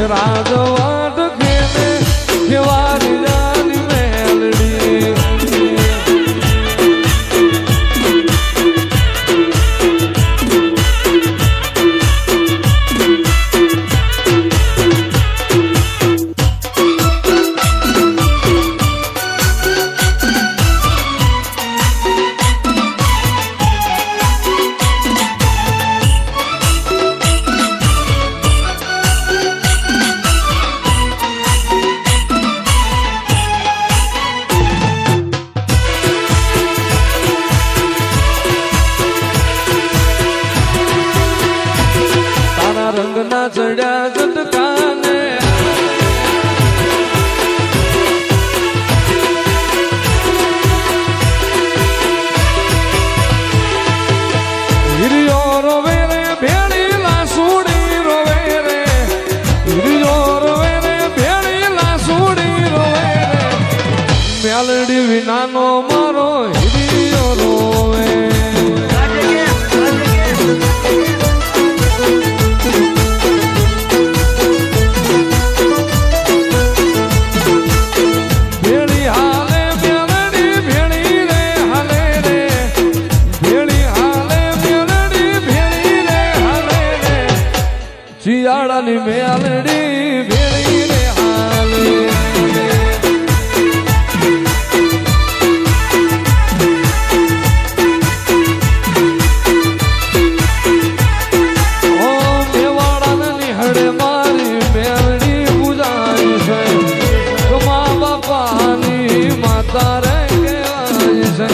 રાજવાટ ખેલે કેવારી રાની મેલડી રંગના ચડ્યા ઝટકાને હિરિયો રોવે રે ભેળી લાસુડી રોવે રે હિરિયો રોવે રે ભેળી લાસુડી રોવે રે મેલડી વિનાનો મારો હિરિયો રોવે શિયાળાની મેલડી ભેળી રે હાલે ઓ મેવાડાને નિહળે મારી મેલડી પૂજાય છે મા બાપાની માતા રે કહેવાય છે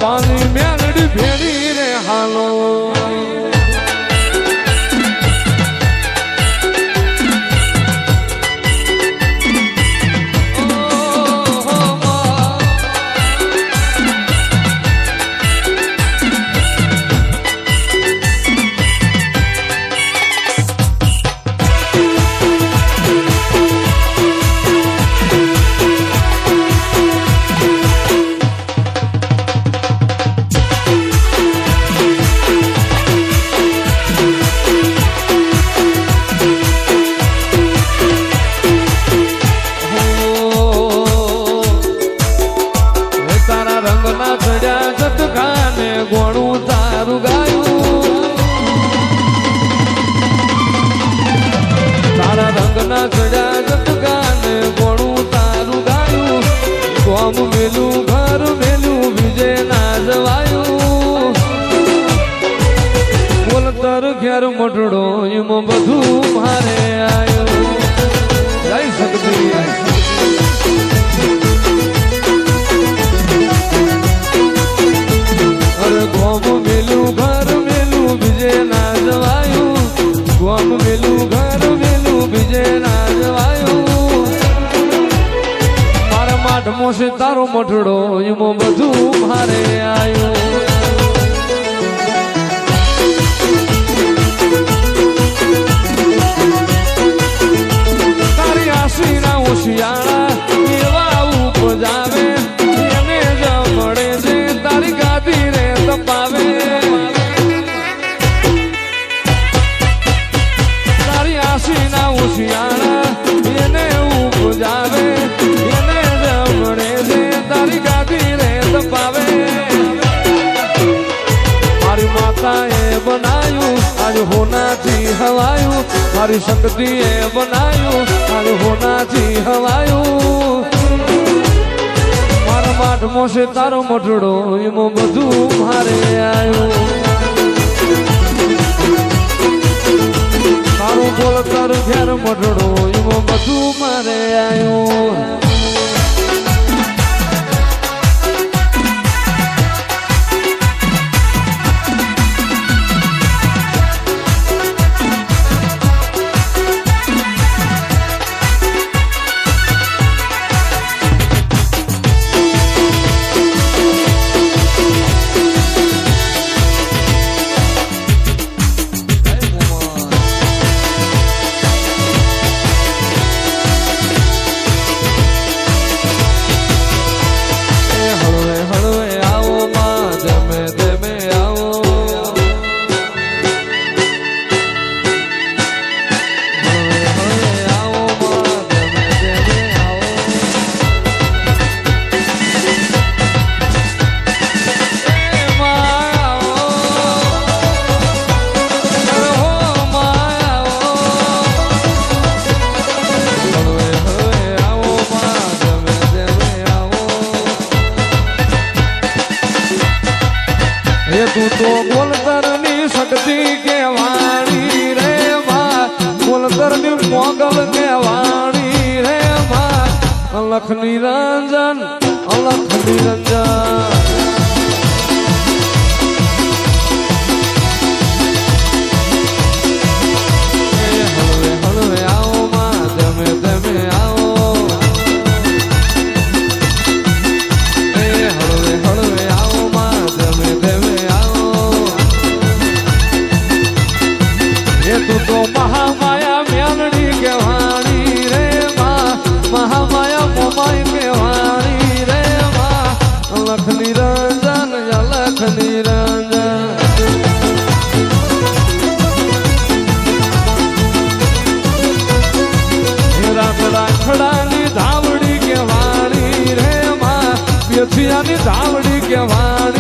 પાણી મેલડી ભેળી રે હાલો ગોણું તારું ગાયું તારા રંગના ચડ્યા જટકાને ગોણું તારું ગાયું ગોમ મેલું ઘર મેલું વિજય ના જવાયું બોલતર ઘેર મટડો એમાં બધું મારે આવ્યો જઈ શકતી ગોમ મેલું ઘર મેલું બીજે ના જવાયું ગોમ મેલું ઘર મેલું બીજે ના જવાયું મારા માટમો છે તારો મઠડો એમાં બધું મારે આવ્યું તારી આશીના હોશિયાળા એવા ઉપજાવે એને જ મળે છે તારી ગાદી રે તપાવે તારી આશીના હોશિયાળા એને ઉપજાવે એને જ મળે છે તારી ગાદી રે તપાવે મારી માતાએ બનાયું આજ હોનાથી હવાયું મારી શક્તિએ બનાયું આજ હોનાથી હવાયું મારા માટમો છે તારો મઠડો એમાં બધું મારે આવ્યું તારું બોલતર ઘેર મઠડો એમાં બધું મારે આવ્યું એ તું તો ગોલતરની શક્તિ કેવાણી રે માં ગોલતરની મોગલ કેવાણી રે માં અલખ નિરંજન અલખ નિરંજન તું તો મહામાયા મેલડી કેવાણી રે માં મહામાયા મોમાઈ કેવાણી રે માં અલખ નિરંજન અલખ નિરંજન રાખડાની ધાવડી કેવાણી રે માં પેથિયાની ધાવડી કેવાણી